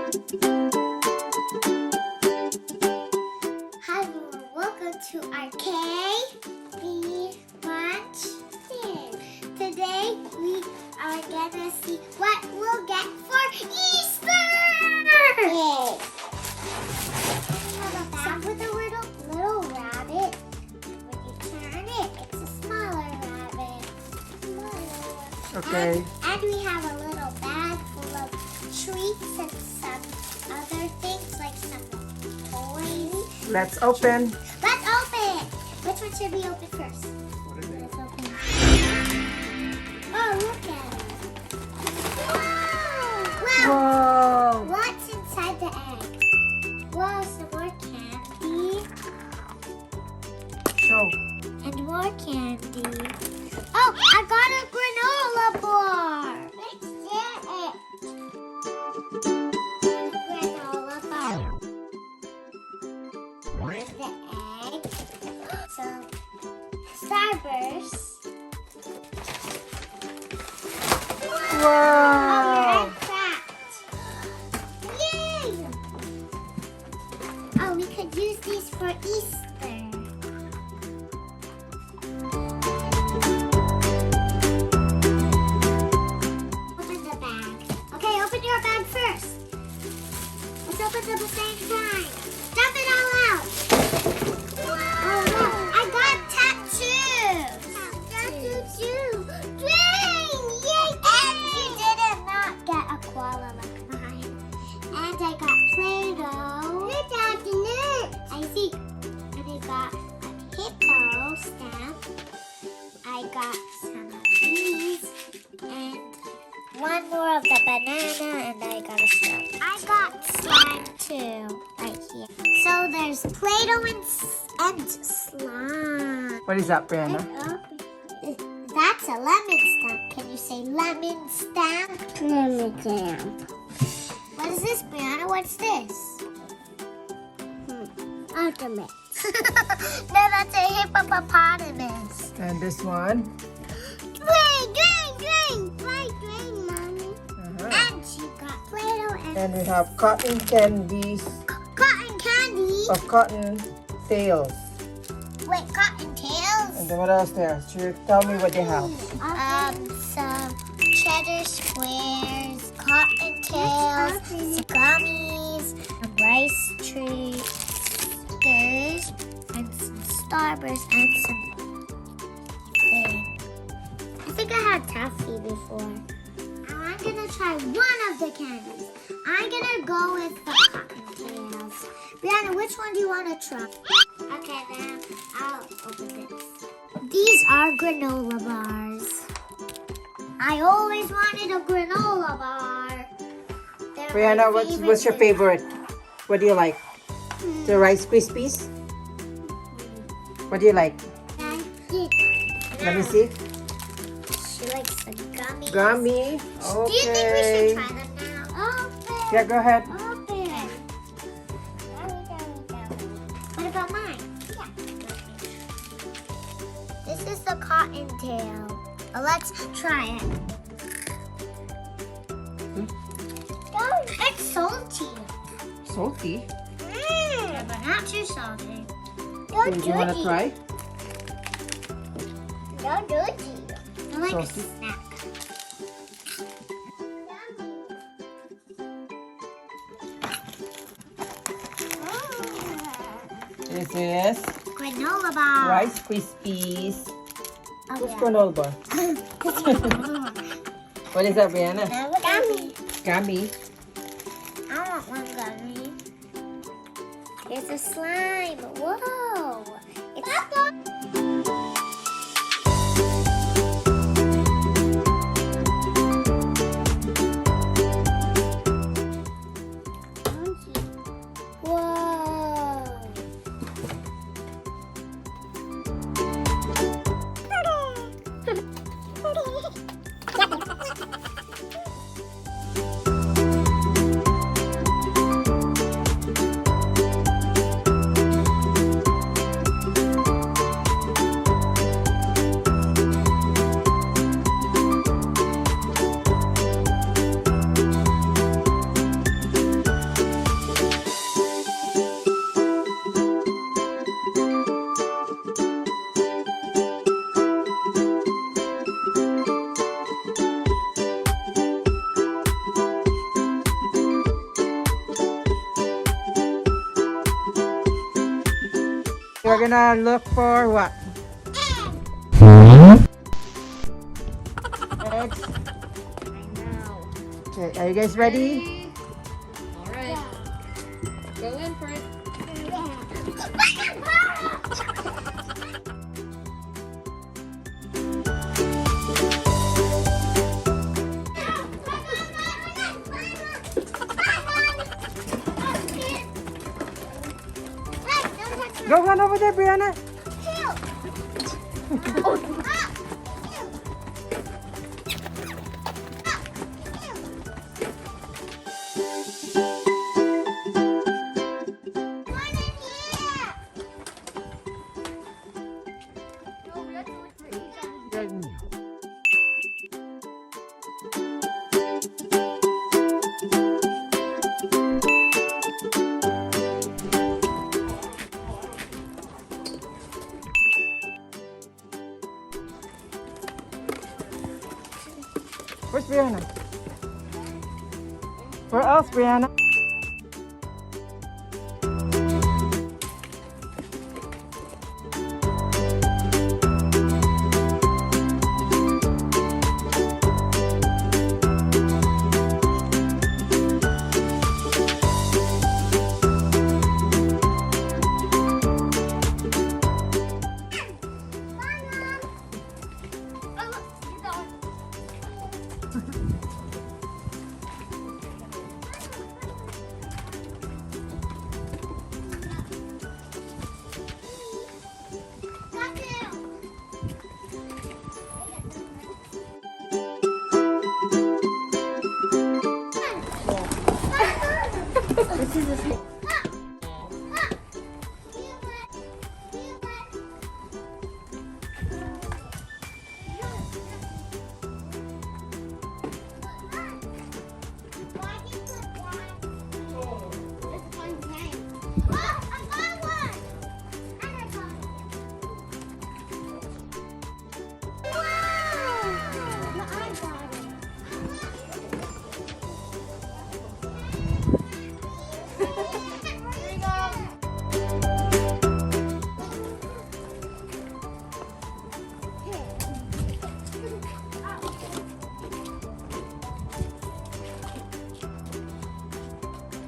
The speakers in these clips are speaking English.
Hi everyone, welcome to our KB Munchkins. Today we are gonna see what we'll get for Easter! Yay! We have a bag with a little rabbit. When you turn it, it's a smaller rabbit. Okay. And we have a little bag full of treats and some other things like some toys. Let's open. Let's open. Which one should we open first? Let's open. Oh, look at it. Wow. Whoa. What's inside the egg? Whoa, some more candy. Show. And more candy. Oh, I got a granola bar. Let's get it. Granola bar. With the egg. Some Starburst. Wow. Yay! Oh, we could use these for Easter. Open the bag. Okay, open your bag first. Let's open them at the same time. Dump it all out. Oh, look, I got tattoos. Tattoo. Dang! Yay! And you did not get a koala like mine. And I got Play-Doh. I see. And I got a hippo stamp. I got some of these. And one more of the banana. And I got a straw. I got slime too. Right here. So there's Play-Doh and slime. What is that, Brianna? That's a lemon stamp. Can you say lemon stamp? Lemon stamp. What is this, Brianna? What's this? Ultimate. No, that's a hippopotamus. And this one? Drink, Mommy. And she got Play-Doh And we have cotton candies cotton candy. of cotton tails. Wait, cotton tails? And then what else there? Should you tell me what they have? Some cheddar squares, cotton tails, some gummies, some rice treats, stickers, and some Starburst, and some thing. I think I had taffy before. I'm gonna try one of the candies. I'm gonna go with the cotton tails. Brianna, which one do you want to try? Okay, then I'll open this. These are granola bars. I always wanted a granola bar. They're Brianna, my what's your favorite? What do you like? The Rice Krispies? What do you like? Let me see. She likes the gummies. Gummy. Do you think we should Okay. try them now? Open. Yeah, go ahead. Open. What about mine? Yeah. This is the cotton tail. Let's try it. It's salty. Salty. Yeah, but not too salty. Do you want to try? No dirty. I like Salty. a snack. This is Granola bar. Rice Krispies. Oh, What's yeah. granola bar? What is that, Brianna? Gummy. Gummy. I want one gummy. It's a slime. Whoa. It's We're gonna look for what? Eggs. Okay, are you guys ready? All right. Go in for it. Go run over there, Brianna. Where's Brianna? Where else, Brianna?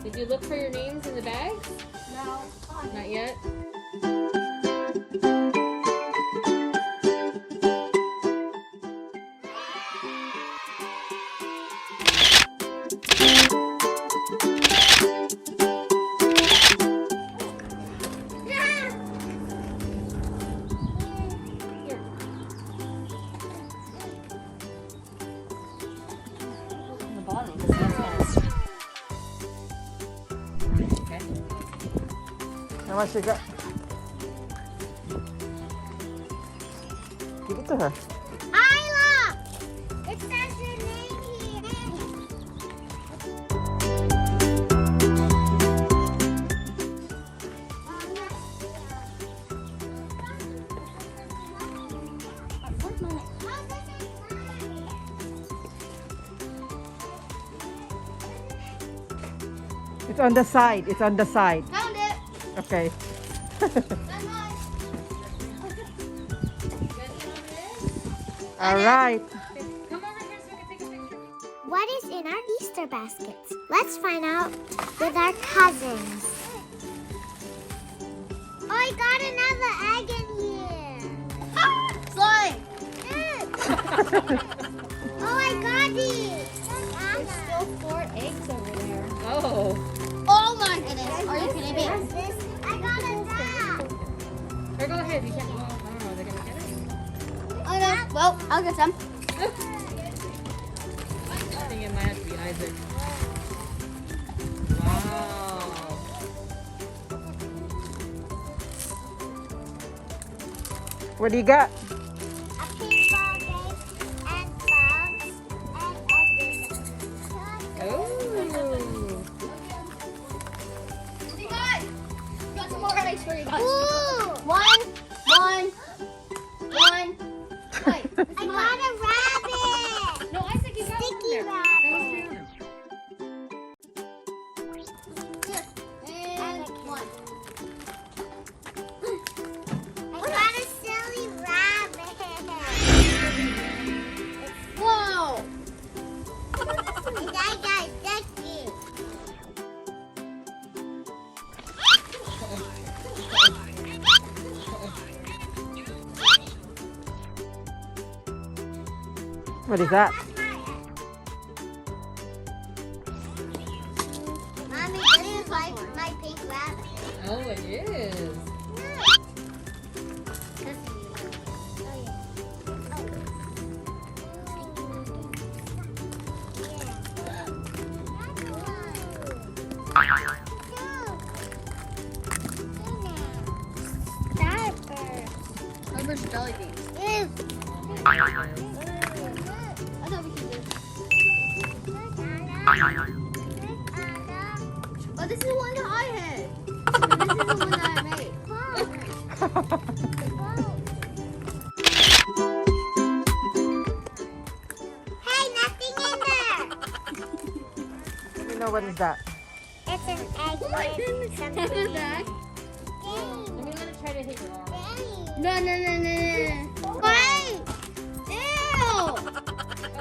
Did you look for your names in the bags? No. Not yet. The bottom. Okay. How much you got? Give it to her. Isla! It says your name here. It's on the side. It's on the side. Found it. Okay. All right. Come over here so we can take a picture. What is in our Easter baskets? Let's find out with our cousins. Oh, I got another egg in here. Slime! Oh, I got these. There's still 4 eggs over there. Oh. Oh my goodness. Are you kidding me? I got a dog. Or go ahead. You can't. Oh, I don't know. They're gonna get it. Okay, well, I'll get some. I think it might have to be Isaac. Wow. What do you got? A pink ball game and bugs and everything. Oh. You got some more ice for you guys. Ooh! One. Wait, I got a rabbit. No, Isaac, you got one Sticky there. rabbit. And one. What is that? Mommy, this is like my pink rabbit. Oh, it is. Remember jelly beans. I thought we could do. Oh, this is the one that I had. And this is the one that I made. Hey, nothing in there. You know what is that? It's an egg with something in it. I'm gonna try to hit your arm. No. Wait! Ew!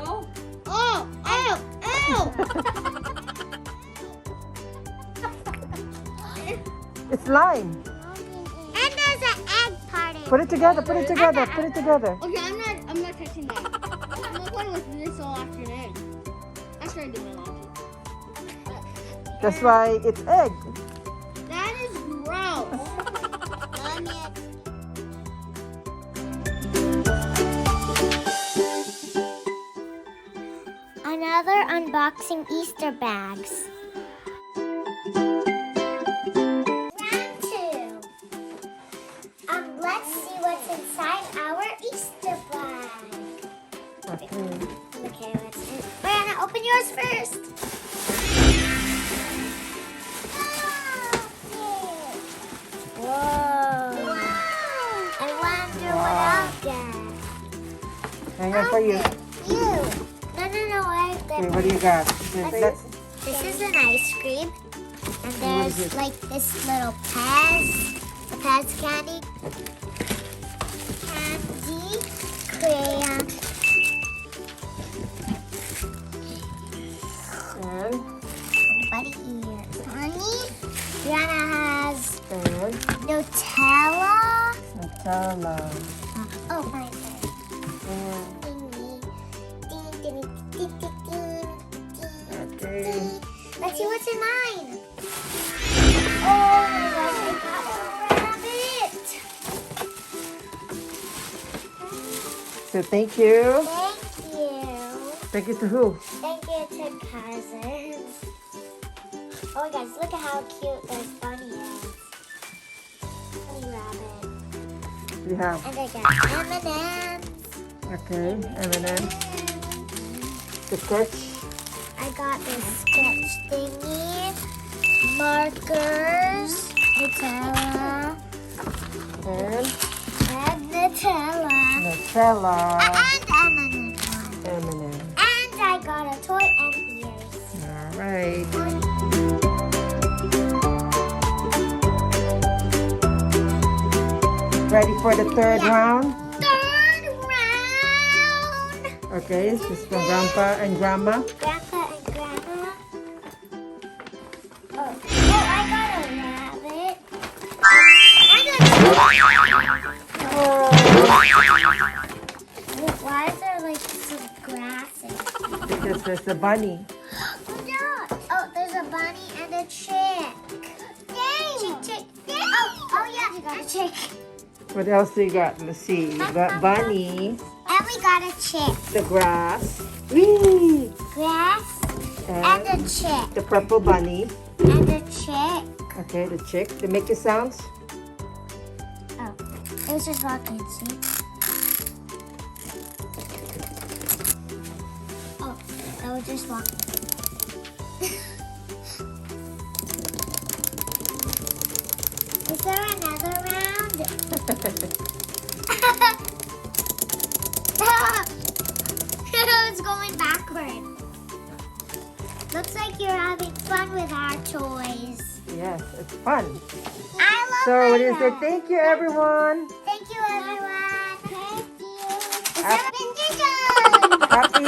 Oh. Oh! Ew! It's lime. And there's an egg part in it. Put it together. Put it together. Put it together. Okay, I'm not touching that. I'm not playing with this all afternoon. After I do my laundry. That's why it's egg. That is gross. Another unboxing Easter bags. Round 2. Let's see what's inside our Easter bag. Okay. Okay, let's do. Brianna, open yours first. Whoa! I wonder what I'll get. Hang on for you. You. No, I Okay, get. what do you got? This is an ice cream, and there's it? like this little the Pez candy, crayon, And buddy ear, honey. Brianna has Nutella. Nutella. Oh, my turn. Okay. Let's see what's in mine. Oh my gosh, I got a rabbit. So thank you. Thank you. Thank you to who? Thank you to cousins. Oh my gosh, look at how cute this bunny is. Bunny rabbit. You have. And I got M&M's. Okay. M&M. The sketch. I got this sketch thingy, markers, Nutella, And Nutella, Nutella. and M&M's one. M&M. And I got a toy and ears. All right. Ready for the third round? Third round. Okay, this is from Grandpa and Grandma. Grandpa and Grandma. Oh, I got a rabbit. Why is there like some grasses? Because there's a bunny. Oh, there's a bunny and a chick. Chick. Oh yeah, you got a chick. What else do you got? Let's see. You got bunny, And we got a chick. the grass, whee, Grass and and a chick. the purple bunny. And a chick. Okay, the chick. They make the sounds. Oh, it was just walking, see? Oh, that was just walking. Is there another round? It's going backward. Looks like you're having fun with our toys. Yes, it's fun. I love So my what do you say? dad. Thank you, everyone. Thank you, everyone. Thank you. It's Happy- been done. Happy